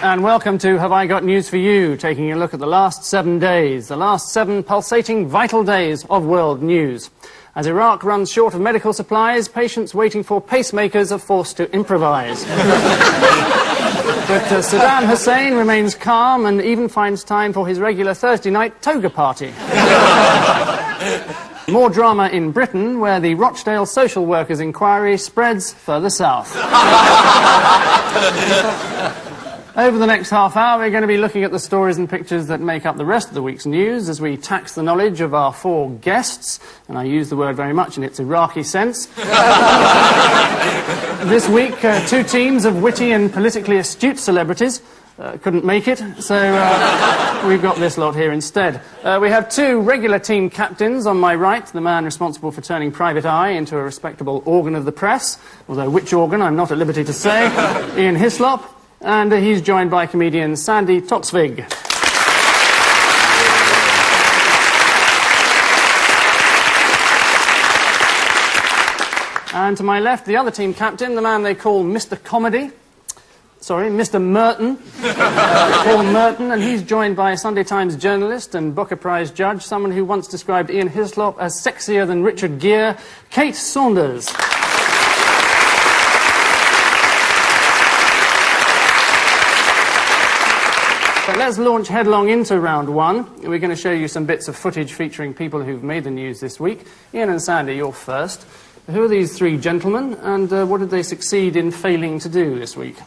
and welcome to Have I Got News For You, taking a look at the last 7 days, the last 7 pulsating, vital days of world news. As Iraq runs short of medical supplies, patients waiting for pacemakers are forced to improvise. But Saddam Hussein remains calm and even finds time for his regular Thursday night toga party. More drama in Britain, where the Rochdale social workers' inquiry spreads further south. Over the next half hour, we're going to be looking at the stories and pictures that make up the rest of the week's news as we tax the knowledge of our 4 guests, and I use the word very much in its Iraqi sense. This week, 2 teams of witty and politically astute celebrities couldn't make it, so we've got this lot here instead. We have 2 regular team captains on my right, the man responsible for turning Private Eye into a respectable organ of the press, although which organ I'm not at liberty to say, Ian Hislop, and he's joined by comedian Sandi Toksvig. And to my left, the other team captain, the man they call Mr. Comedy. Sorry, Mr. Merton. Paul Merton, and he's joined by Sunday Times journalist and Booker Prize judge, someone who once described Ian Hislop as sexier than Richard Gere, Kate Saunders. But let's launch headlong into round 1. We're going to show you some bits of footage featuring people who've made the news this week. Ian and Sandy, you're first. Who are these 3 gentlemen, and what did they succeed in failing to do this week?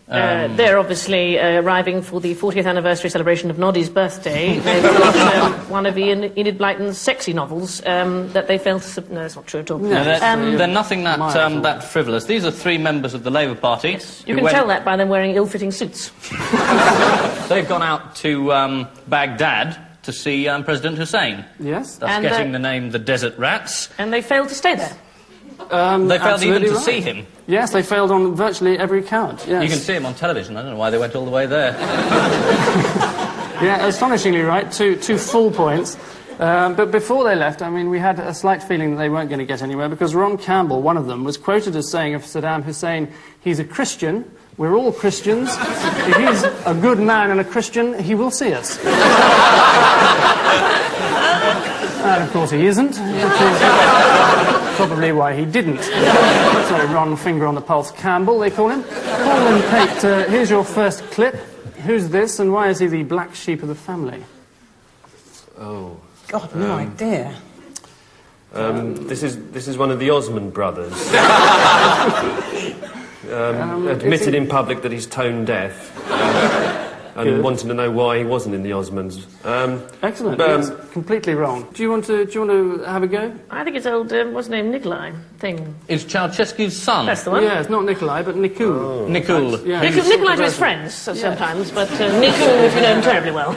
They're obviously arriving for the 40th anniversary celebration of Noddy's birthday. They've got one of Enid Blyton's sexy novels that they failed to... No, that's not true at all. No, they're nothing that frivolous. These are 3 members of the Labour Party. Yes. You can tell that by them wearing ill-fitting suits. They've gone out to Baghdad to see President Hussein. Yes. Thus getting the name the Desert Rats. And they failed to stay there. They failed even to see him. Yes, they failed on virtually every count, yes. You can see him on television. I don't know why they went all the way there. Yeah, astonishingly right. 2 full points. But before they left, I mean, we had a slight feeling that they weren't going to get anywhere, because Ron Campbell, one of them, was quoted as saying of Saddam Hussein, he's a Christian, we're all Christians, if he's a good man and a Christian, he will see us. And of course he isn't, which is probably why he didn't. Sorry, Ron Finger on the Pulse Campbell, they call him. Paul and Kate, here's your first clip. Who's this, and why is he the black sheep of the family? Oh. God, no idea. This is one of the Osmond brothers. Admitted in public that he's tone deaf. And wanting to know why he wasn't in the Osmonds. Excellent. Yes, completely wrong. Do you want to have a go? I think it's old, what's his name, Nikolai thing. It's Ceausescu's son. That's the one. Yeah, it's not Nikolai, but Nikul. Oh. Nikul. Yeah, Nikolai to his friends sometimes, but Nikul if you know him terribly well.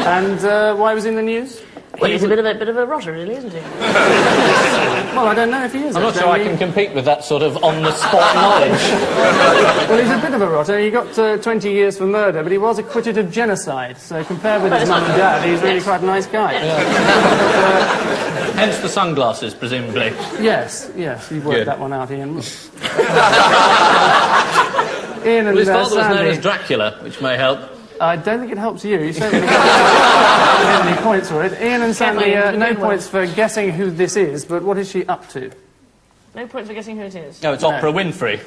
And why was he in the news? Well, he's a bit of a rotter, really, isn't he? Well, I don't know if he is. I'm not sure I can compete with that sort of on-the-spot knowledge. Well, he's a bit of a rotter. He got 20 years for murder, but he was acquitted of genocide. So compared with his mum and dad, he's really quite a nice guy. Yeah. Hence the sunglasses, presumably. Yes, you've worked that one out, Ian. Ian and his father was known Sandy. as Dracula, which may help. I don't think it helps you. You certainly don't get any points for it. Ian and Sandy, no points for guessing who this is, but what is she up to? No points for guessing who it is. No, it's Oprah Winfrey.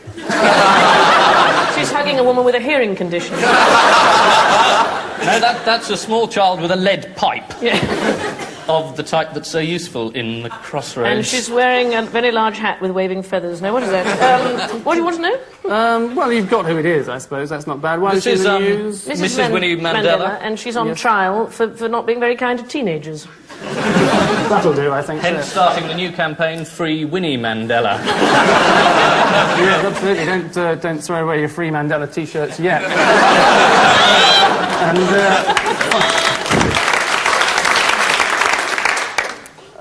She's hugging a woman with a hearing condition. No, that's a small child with a lead pipe. Yeah. Of the type that's so useful in the crossroads. And she's wearing a very large hat with waving feathers. No, what is that? What do you want to know? Well, you've got who it is, I suppose. That's not bad. Why is she in the news? Mrs. Winnie Mandela. And she's on trial for not being very kind to teenagers. That'll do, I think. Hence starting the new campaign, Free Winnie Mandela. Yeah, absolutely. Don't throw away your Free Mandela T-shirts yet.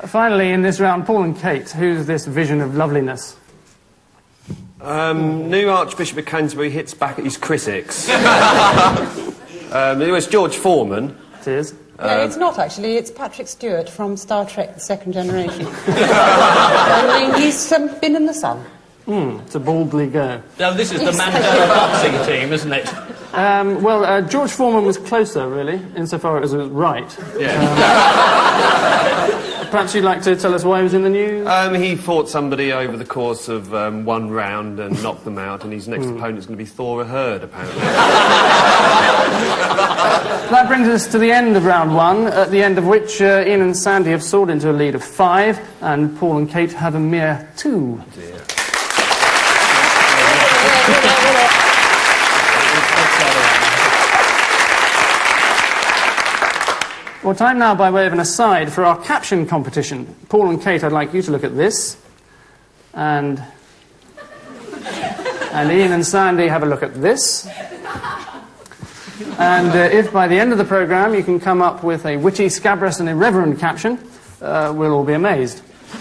Finally, in this round, Paul and Kate, who's this vision of loveliness? New Archbishop of Canterbury hits back at his critics. It was George Foreman. It is. No, it's not actually. It's Patrick Stewart from Star Trek: The Second Generation. He's been in the sun. To boldly go. No, this is the Mandela boxing team, isn't it? Well, George Foreman was closer, really, insofar as it was right. Yeah. Perhaps you'd like to tell us why he was in the news? He fought somebody over the course of one round and knocked them out, and his next opponent's going to be Thor Hurd, apparently. That brings us to the end of round one, at the end of which Ian and Sandy have soared into a lead of 5, and Paul and Kate have a mere 2. Dear. Well, time now, by way of an aside, for our caption competition. Paul and Kate, I'd like you to look at this. And Ian and Sandy have a look at this. And if by the end of the programme you can come up with a witty, scabrous and irreverent caption, we'll all be amazed.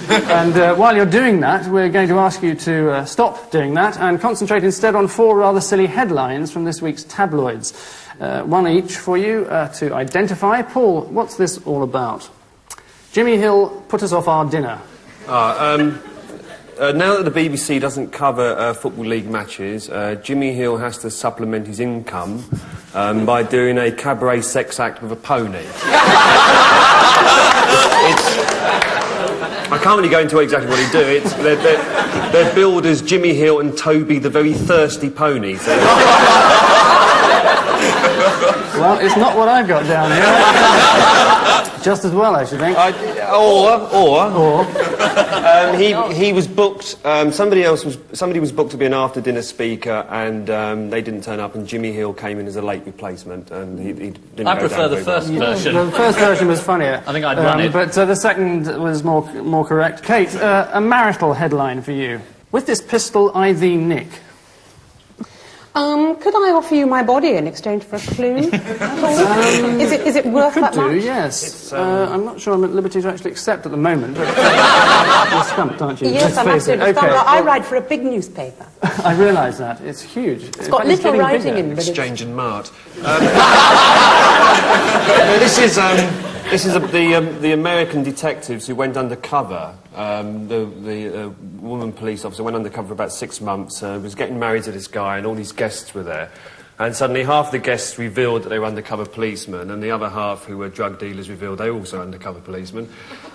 And while you're doing that, we're going to ask you to stop doing that and concentrate instead on 4 rather silly headlines from this week's tabloids. One each for you to identify. Paul, what's this all about? Jimmy Hill put us off our dinner. Now that the BBC doesn't cover Football League matches, Jimmy Hill has to supplement his income by doing a cabaret sex act with a pony. I can't really go into exactly what he do. They're billed as Jimmy Hill and Toby the Very Thirsty Pony. So. Well, it's not what I've got down here. Just as well, I should think. He was booked. Somebody was booked to be an after-dinner speaker, and they didn't turn up. And Jimmy Hill came in as a late replacement, and he didn't. I go prefer down the very well. first version. The first version was funnier. I think I'd run it. But the second was more correct. Kate, a marital headline for you. With this pistol, I thee nick. Could I offer you my body in exchange for a plume? Is it worth Could that do, much? yes. I'm not sure I'm at liberty to actually accept at the moment, but you're stumped, aren't you? Yes, Let's I'm face absolutely it. Okay, stumped. I well, write for a big newspaper. I realise that. It's huge. It's got little writing in it. Exchange and Mart. This is the American detectives who went undercover. The woman police officer went undercover for about 6 months, was getting married to this guy, and all these guests were there. And suddenly half the guests revealed that they were undercover policemen, and the other half, who were drug dealers, revealed they were also undercover policemen.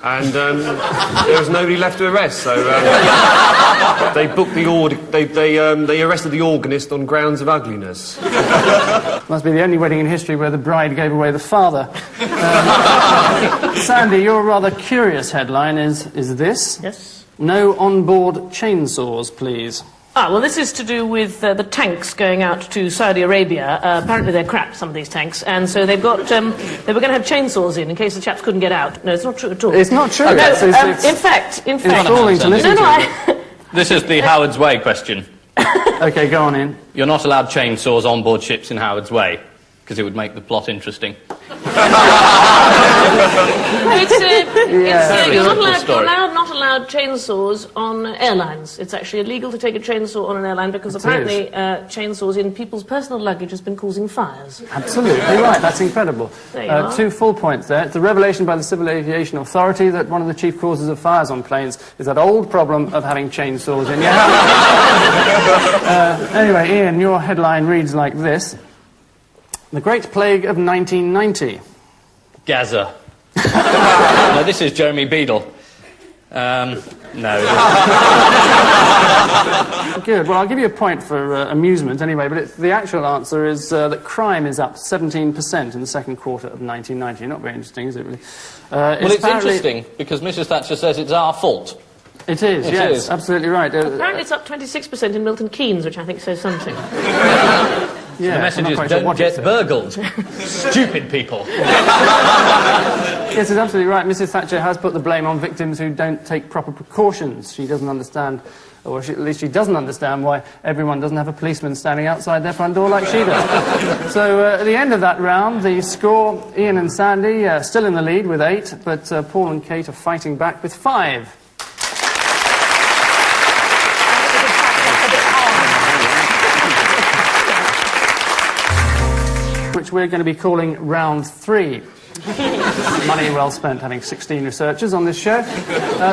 And there was nobody left to arrest, so they booked they arrested the organist on grounds of ugliness. Must be the only wedding in history where the bride gave away the father. Sandy, your rather curious headline is this. Yes? No on-board chainsaws, please. Well, this is to do with the tanks going out to Saudi Arabia. Apparently they're crap, some of these tanks, and so they've got, they were going to have chainsaws in case the chaps couldn't get out. No, it's not true at all. It's not true. No, It's in fact... enthralling to listen to. This is the Howard's Way question. OK, go on in. You're not allowed chainsaws on board ships in Howard's Way, because it would make the plot interesting. You're not story. not allowed chainsaws on airlines. It's actually illegal to take a chainsaw on an airline because apparently chainsaws in people's personal luggage has been causing fires. Absolutely right, that's incredible. There you are. 2 full points there. It's a revelation by the Civil Aviation Authority that one of the chief causes of fires on planes is that old problem of having chainsaws in your house. Anyway, Ian, your headline reads like this. The Great Plague of 1990. Gaza. No, this is Jeremy Beadle. No. Good. Well, I'll give you a point for amusement anyway, but the actual answer is that crime is up 17% in the second quarter of 1990. Not very interesting, is it, really? Well, it's interesting because Mrs. Thatcher says it's our fault. It is, It yes, is. absolutely right. Apparently it's up 26% in Milton Keynes, which I think says something. Yeah, The message I'm not is quite sure don't what it get says. burgled. Stupid people. Yes, it's absolutely right. Mrs. Thatcher has put the blame on victims who don't take proper precautions. She doesn't understand, or at least she doesn't understand why everyone doesn't have a policeman standing outside their front door like she does. So at the end of that round, the score, Ian and Sandy still in the lead with 8, but Paul and Kate are fighting back with 5. Which we're going to be calling round 3. Money well spent having 16 researchers on this show.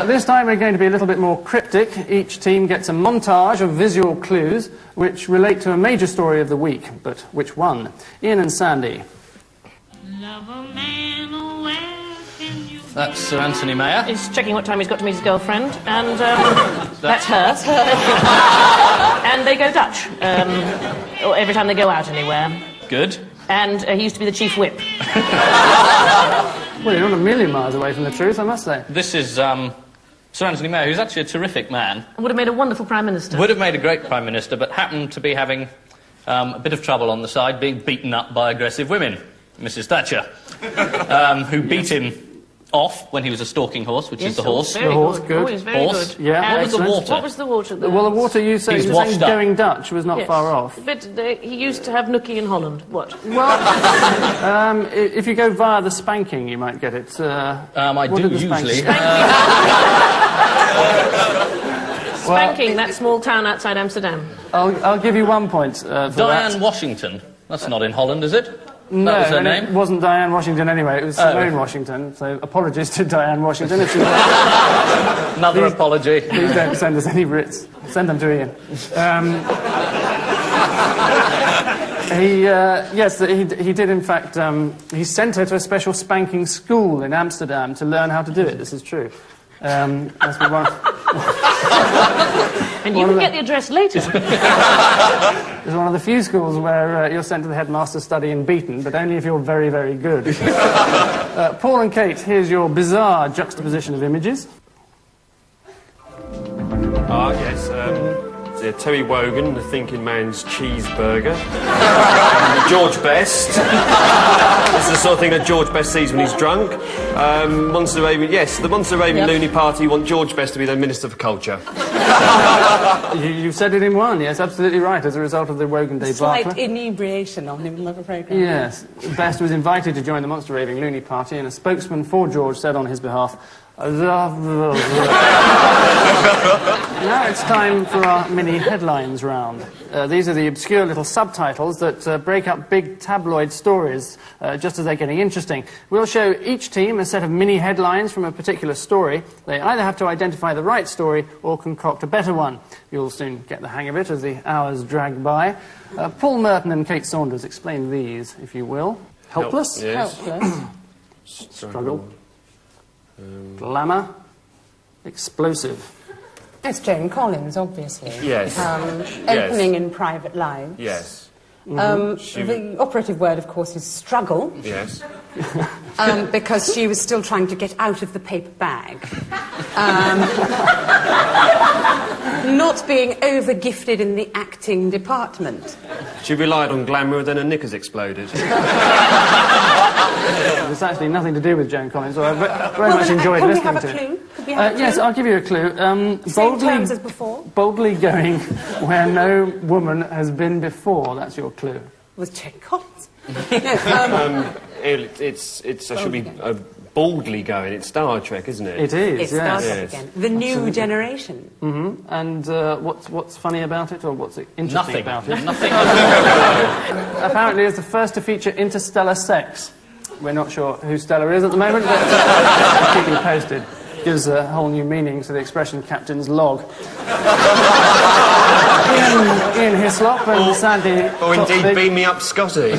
This time we're going to be a little bit more cryptic. Each team gets a montage of visual clues which relate to a major story of the week. But which one? Ian and Sandy. Love a man, oh, where can you That's Sir Anthony Mayer. He's checking what time he's got to meet his girlfriend, and that's her. And they go Dutch, or every time they go out anywhere. Good. And he used to be the chief whip. Well, you're not a million miles away from the truth, I must say. This is Sir Anthony Mayer, who's actually a terrific man. Would have made a wonderful Prime Minister. Would have made a great Prime Minister, but happened to be having a bit of trouble on the side, being beaten up by aggressive women. Mrs. Thatcher, who beat him off when he was a stalking horse, which is the horse. Very The horse, good. good. Oh, he's very Horse. good. Yeah, And What was the excellent. water? What was the water? Well, the water you say He's you're washed saying up. going Dutch was not Yes. far off. But he used to have nookie in Holland. What? Well, if you go via the spanking, you might get it. I what do did the spanking- usually. Spanking, that small town outside Amsterdam. I'll give you 1 point for that. Diane Washington. That's not in Holland, is it? No, that was her and name? it wasn't Diane Washington anyway. It was Simone Washington. So apologies to Diane Washington. If she's Another apology. please don't send us any writs. Send them to Ian. He did in fact. He sent her to a special spanking school in Amsterdam to learn how to do it. This is true. That's one. And you can get the address later. It's one of the few schools where you're sent to the headmaster's study and beaten, but only if you're very, very good. Paul and Kate, here's your bizarre juxtaposition of images. Yes. Terry Wogan, the thinking man's cheeseburger. George Best. This is the sort of thing that George Best sees when he's drunk. Monster Raven, yes, the Monster Raven Looney Party want George Best to be their Minister for Culture. You've said it in one, yes, absolutely right, as a result of the Wogan debacle. Slight inebriation on him in the programme. Yes, Best was invited to join the Monster Raving Looney Party, and a spokesman for George said on his behalf, now it's time for our mini headlines round. These are the obscure little subtitles that break up big tabloid stories just as they're getting interesting. We'll show each team a set of mini headlines from a particular story. They either have to identify the right story or concoct a better one. You'll soon get the hang of it as the hours drag by. Paul Merton and Kate Saunders, explain these, if you will. Helpless? Yes. Helpless. Struggle. Glamour. Explosive. It's Joan Collins, obviously. Yes. Opening in private lives. Yes. The operative word, of course, is struggle, Yes. because she was still trying to get out of the paper bag. Not being over-gifted in the acting department. She relied on glamour, then her knickers exploded. It's actually nothing to do with Joan Collins, so I very much then, enjoyed can we listening have to a it. clue? Could we have a Yes, clue? I'll give you a clue. Same terms as before? Boldly going where no woman has been before. That's your clue. Was Joan Collins? It should be boldly going. It's Star Trek, isn't it? It is, It's Star yes. Trek Yes. again. The new generation. And what's funny about it, or what's interesting Nothing. about it? Nothing. Apparently, it's the first to feature interstellar sex. We're not sure who Stella is at the moment, but keep you posted. Gives a whole new meaning to the expression "captain's log." Ian Hislop and Sandy. Or indeed, Toksvig. beam me up, Scotty.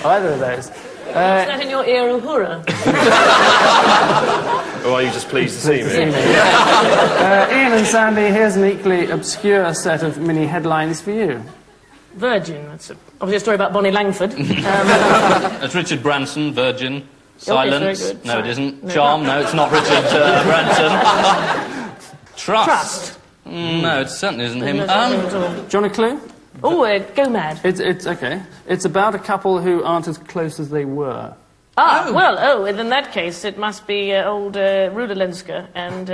Either of those. Is that in your ear, Uhura? Or are you just pleased to see me? Ian and Sandy, here's an equally obscure set of mini headlines for you. Virgin. That's obviously a story about Bonnie Langford. It's Richard Branson, Virgin. Silence. very good. No, it Sorry. isn't. No. Charm. No, it's not Richard Branson. Trust. Trust. No, it certainly isn't him. No, it's not him at all. Do you want a clue? Oh, go mad. It's okay. It's about a couple who aren't as close as they were. Well, in that case, it must be old Ruda Lenska and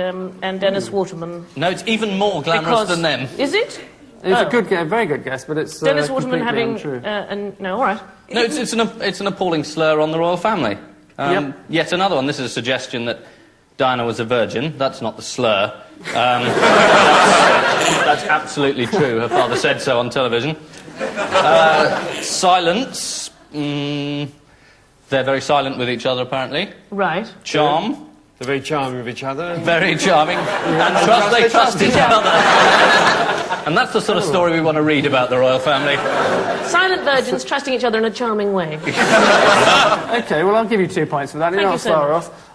Dennis Waterman. No, it's even more glamorous than them. Is it? It's a very good guess, but it's Dennis Waterman completely having... untrue. no, all right. No, it's an appalling slur on the royal family. Yep. Yet another one. This is a suggestion that Diana was a virgin. That's not the slur. That's absolutely true. Her father said so on television. Silence. They're very silent with each other, apparently. Right. Charm. They're very charming with each other. Very charming. And they trust each other. And that's the sort of story we want to read about the royal family. Silent virgins trusting each other in a charming way. OK, well, I'll give you 2 points for that. You're Thank you not so far much. off.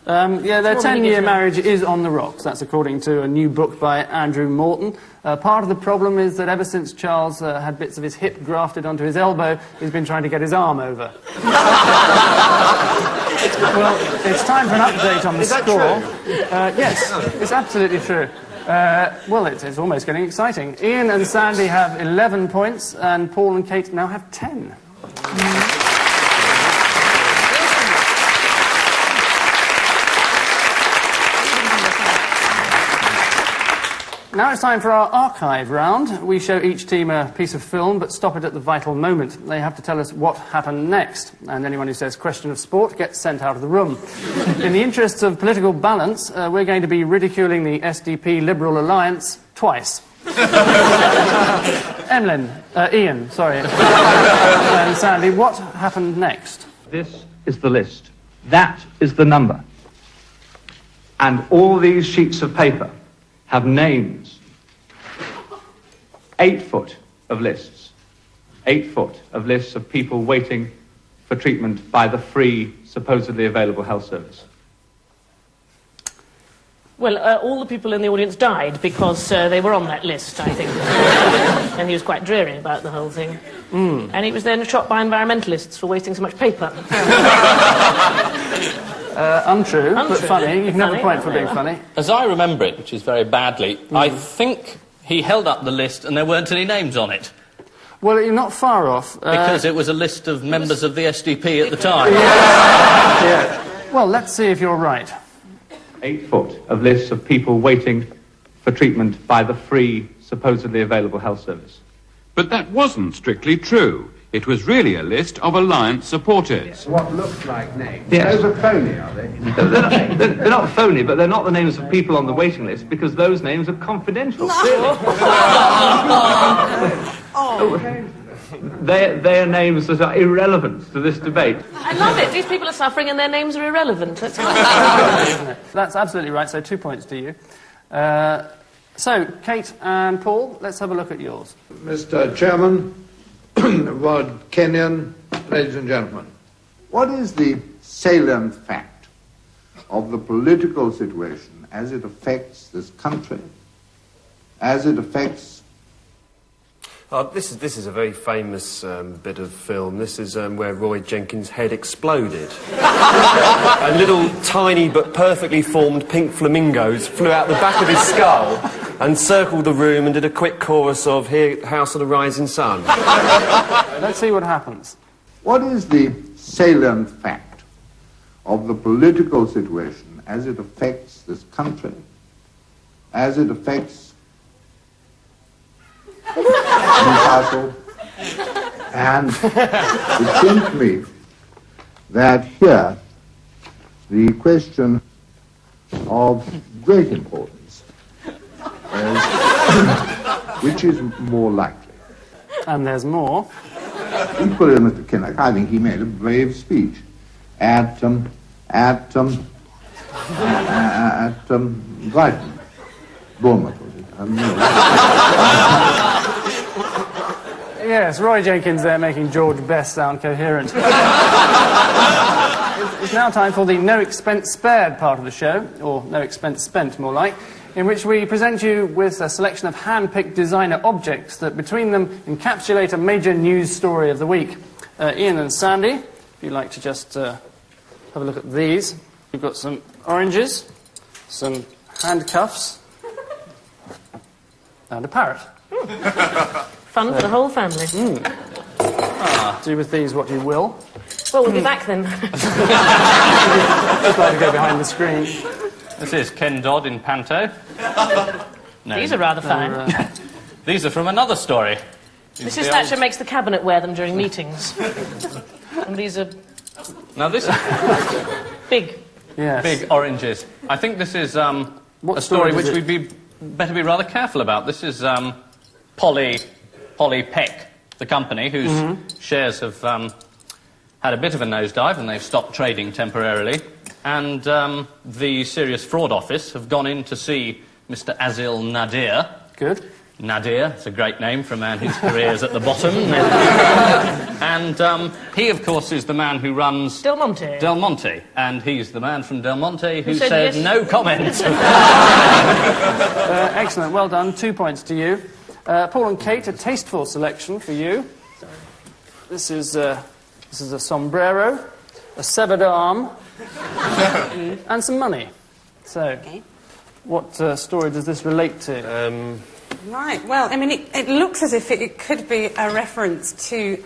Yeah, their More than you 10-year deserve. marriage is on the rocks. That's according to a new book by Andrew Morton. Part of the problem is that ever since Charles had bits of his hip grafted onto his elbow, he's been trying to get his arm over. Well, it's time for an update on the score. Yes, it's absolutely true. Well, it's almost getting exciting. Ian and Sandy have 11 points, and Paul and Kate now have 10. Now it's time for our archive round. We show each team a piece of film, but stop it at the vital moment. They have to tell us what happened next, and anyone who says question of sport gets sent out of the room. In the interests of political balance, we're going to be ridiculing the SDP Liberal Alliance twice. Ian, sorry. And Sandy, what happened next? This is the list. That is the number. And all these sheets of paper have names. 8 foot of lists. 8 foot of lists of people waiting for treatment by the free, supposedly available health service. Well, all the people in the audience died because they were on that list, I think. And he was quite dreary about the whole thing. And he was then shot by environmentalists for wasting so much paper. Untrue, but funny. You can have a point for being funny. As I remember it, which is very badly, I think he held up the list and there weren't any names on it. Well, you're not far off. Because it was a list of members of the SDP at the time. Yeah. Well, let's see if you're right. 8 foot of lists of people waiting for treatment by the free, supposedly available health service. But that wasn't strictly true. It was really a list of Alliance supporters. What looks like names. Yes. Those are phony, are they? They're not phony, but they're not the names of people on the waiting list because those names are confidential. They are names that are irrelevant to this debate. I love it. These people are suffering and their names are irrelevant. That's Isn't it? That's absolutely right, so 2 points to you. So, Kate and Paul, let's have a look at yours. Mr. Chairman, Lord Kenyon, ladies and gentlemen, what is the salient fact of the political situation as it affects this country, as it affects... This is a very famous bit of film. This is where Roy Jenkins' head exploded. And little tiny but perfectly formed pink flamingos flew out the back of his skull and circled the room and did a quick chorus of "Here, House of the Rising Sun." Let's see what happens. What is the salient fact of the political situation as it affects this country, as it affects Newcastle? And it seems to me that here the question of great importance is which is more likely. And there's more. Equally, Mr. Kinnock, I think he made a brave speech at Brighton. Bournemouth, was it? Yes, Roy Jenkins there making George Best sound coherent. It's now time for the no expense spared part of the show, or no expense spent, more like, in which we present you with a selection of hand-picked designer objects that between them encapsulate a major news story of the week. Ian and Sandy, if you'd like to just have a look at these. We've got some oranges, some handcuffs, and a parrot. fun for the whole family. Do with these what you will. Well, we'll be back then. Just like to go behind the screen. This is Ken Dodd in Panto. No. These are rather fine. These are from another story. These are Mrs. the Thatcher old- makes the cabinet wear them during meetings. And these are Now this is big. Yes. big oranges. I think this is a What story story is which it? we'd better be rather careful about. This is Polly Peck, the company, whose shares have had a bit of a nosedive and they've stopped trading temporarily. And the Serious Fraud Office have gone in to see Mr. Azil Nadir. Good. Nadir, it's a great name for a man whose career is at the bottom. And he, of course, is the man who runs... Del Monte. Del Monte. And he's the man from Del Monte who said said yes. no comment. Excellent, well done. 2 points to you. Paul and Kate, a tasteful selection for you. This is a sombrero, a severed arm, and some money. So, what story does this relate to? Right, well, I mean, it looks as if it could be a reference to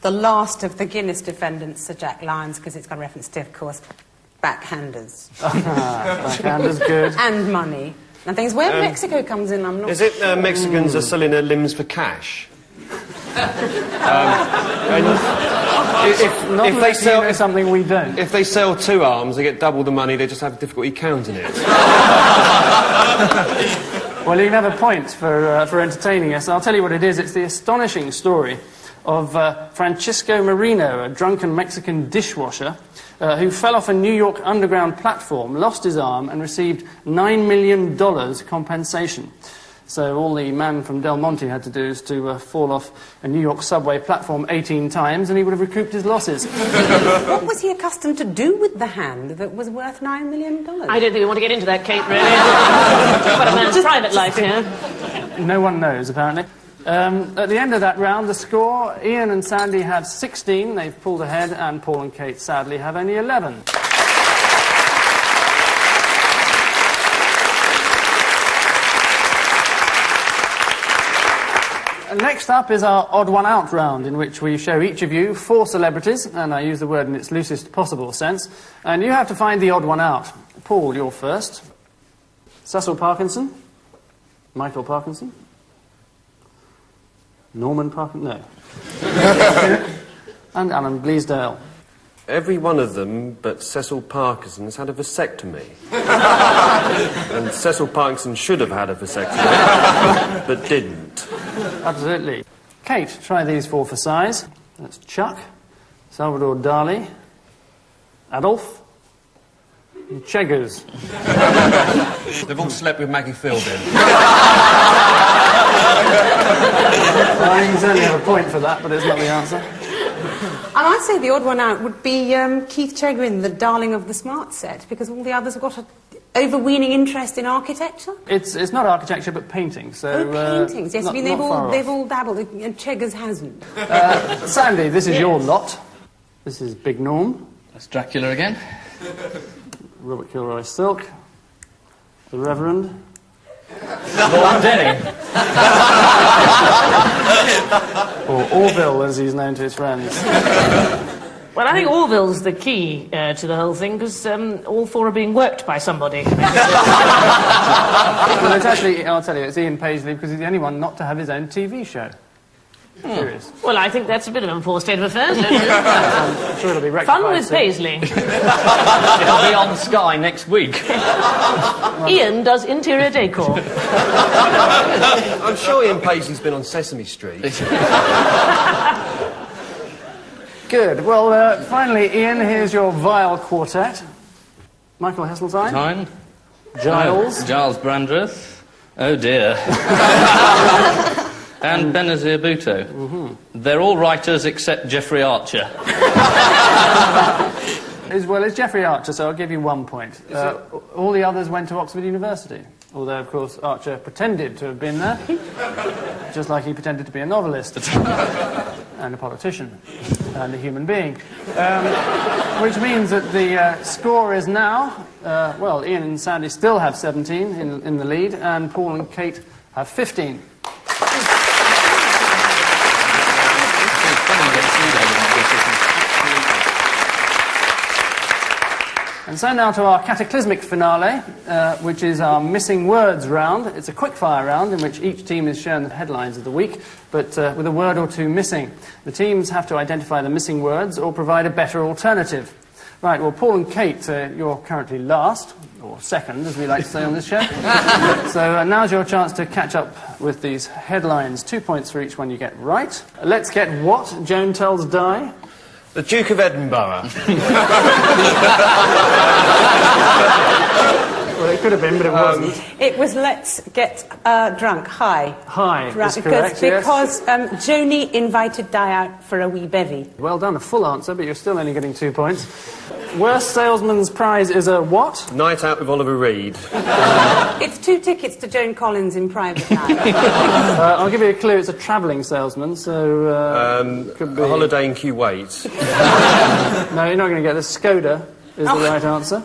the last of the Guinness defendants, Sir Jack Lyons, because it's got a reference to, of course, backhanders. Backhanders, good. And money. And things where Mexico comes in, I'm not... Is it Mexicans are selling their limbs for cash? If they sell something we don't. If they sell 2 arms, they get double the money, they just have difficulty counting it. Well, you can have a point for entertaining us. I'll tell you what it is. It's the astonishing story of Francisco Marino, a drunken Mexican dishwasher who fell off a New York underground platform, lost his arm, and received $9 million compensation. So all the man from Del Monte had to do is to fall off a New York subway platform 18 times, and he would have recouped his losses. What was he accustomed to do with the hand that was worth $9 million? I don't think we want to get into that, Kate, really. But a man's private life here. No one knows, apparently. At the end of that round, the score, Ian and Sandy have 16. They've pulled ahead, and Paul and Kate, sadly, have only 11. Next up is our odd one out round, in which we show each of you 4 celebrities, and I use the word in its loosest possible sense, and you have to find the odd one out. Paul, you're first. Cecil Parkinson? Michael Parkinson? Norman Parkinson? No. And Alan Bleasdale. Every one of them but Cecil Parkinson has had a vasectomy. And Cecil Parkinson should have had a vasectomy, but didn't. Absolutely. Kate, try these 4 for size. That's Chuck, Salvador Dali, Adolf, and Cheggers. They've all slept with Maggie Fielding. I can certainly have a point for that, but it's not the answer. And I'd say the odd one out would be Keith Chegwin, the darling of the smart set, because all the others have got an overweening interest in architecture. It's not architecture, but painting. So paintings. Yes, not, I mean they've all dabbled, and Cheggers hasn't. Sandy, this is your lot. This is Big Norm. That's Dracula again. Robert Kilroy Silk. The Reverend. Lord Denny. Or Orville, as he's known to his friends. Well, I think Orville's the key to the whole thing, because all 4 are being worked by somebody. Well, it's actually, I'll tell you, it's Ian Paisley, because he's the only one not to have his own TV show. Curious. Well, I think that's a bit of a poor state of affairs. I'm sure it'll be rectified Fun with soon. Paisley. It'll be on Sky next week. Ian does interior decor. I'm sure Ian Paisley's been on Sesame Street. Good. Well, finally, Ian, here's your vile quartet. Michael Heseltine. Tyne. Giles. Giles Brandreth. Oh, dear. And Benazir Bhutto. They're all writers except Jeffrey Archer. Well, it's Jeffrey Archer, so I'll give you 1 point. All the others went to Oxford University, although, of course, Archer pretended to have been there, just like he pretended to be a novelist, and a politician, and a human being. Which means that the score is now, well, Ian and Sandy still have 17 in the lead, and Paul and Kate have 15. And so now to our cataclysmic finale, which is our missing words round. It's a quick-fire round in which each team is shown the headlines of the week, but with a word or 2 missing. The teams have to identify the missing words or provide a better alternative. Right, well, Paul and Kate, you're currently last, or second, as we like to say on this show. So now's your chance to catch up with these headlines. 2 points for each one you get right. Let's get what? Joan tells Di. The Duke of Edinburgh. Well, it could have been, but it wasn't. It was Let's Get Drunk. Hi. Hi, Drunk, is correct, yes. Because Joni invited Di out for a wee bevy. Well done, a full answer, but you're still only getting 2 points. Worst salesman's prize is a what? Night out with Oliver Reed. It's 2 tickets to Joan Collins in private night. I'll give you a clue, it's a travelling salesman, so... could be... A holiday in Kuwait. No, you're not going to get this. Skoda is the right answer.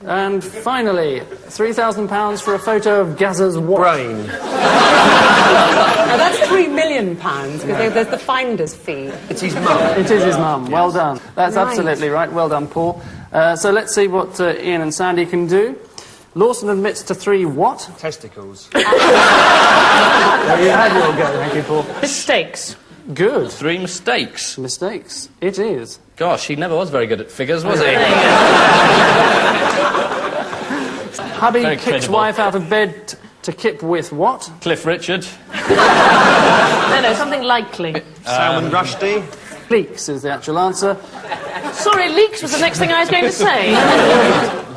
And finally, £3,000 for a photo of Gazza's what? Brain. Now that's £3 million, because there's the finder's fee. It's his mum. It is his mum. Yes. Well done. That's Right. absolutely right. Well done, Paul. So let's see what Ian and Sandy can do. Lawson admits to 3 what? Testicles. Well, you had your go, thank you, Paul. Mistakes. Good. 3 mistakes. Mistakes. It is. Gosh, he never was very good at figures, was he? Hubby Very kicks credible. wife out of bed to kip with what? Cliff Richard. No, something likely. Salmon Rushdie. Leaks is the actual answer. Sorry, leaks was the next thing I was going to say.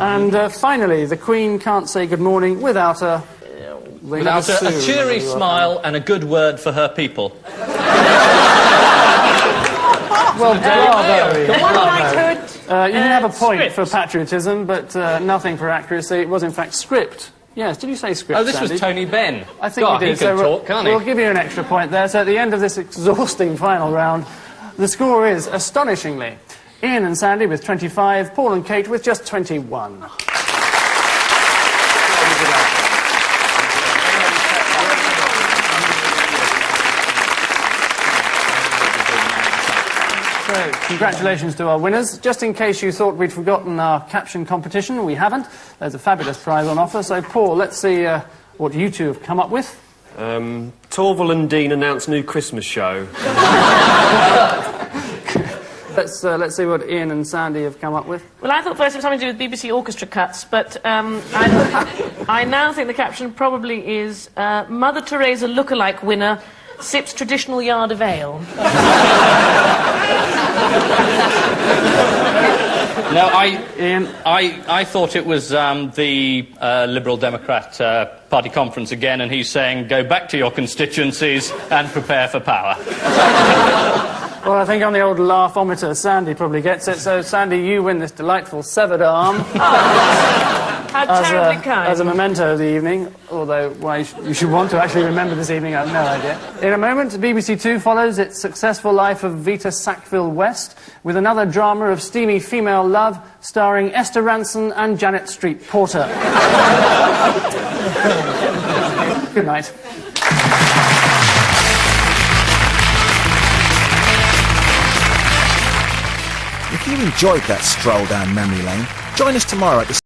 And finally, the Queen can't say good morning without a... Without a cheery smile and a good word for her people. Well, bravo. The one right hood. You can have a point Script. for patriotism, but nothing for accuracy. It was, in fact, script. Yes, did you say script, Oh, this Sandy? was Tony Benn. I think God, you he did. can So talk, can't he? we'll give you an extra point there. So at the end of this exhausting final round, the score is, astonishingly, Ian and Sandy with 25, Paul and Kate with just 21. So, congratulations to our winners. Just in case you thought we'd forgotten our caption competition, we haven't. There's a fabulous prize on offer. So, Paul, let's see what you two have come up with. Torval and Dean announce new Christmas show. Let's see what Ian and Sandy have come up with. Well, I thought first it was something to do with BBC orchestra cuts, but I now think the caption probably is Mother Teresa lookalike winner sips traditional yard of ale. No, I thought it was the Liberal Democrat Party conference again, and he's saying, go back to your constituencies and prepare for power. Well, I think on the old laughometer, Sandy probably gets it. So, Sandy, you win this delightful severed arm. How terribly kind. As a memento of the evening, although why you should want to actually remember this evening, I have no idea. In a moment, BBC Two follows its successful life of Vita Sackville-West with another drama of steamy female love starring Esther Ranson and Janet Street Porter. Good night. If you enjoyed that stroll down memory lane, join us tomorrow at the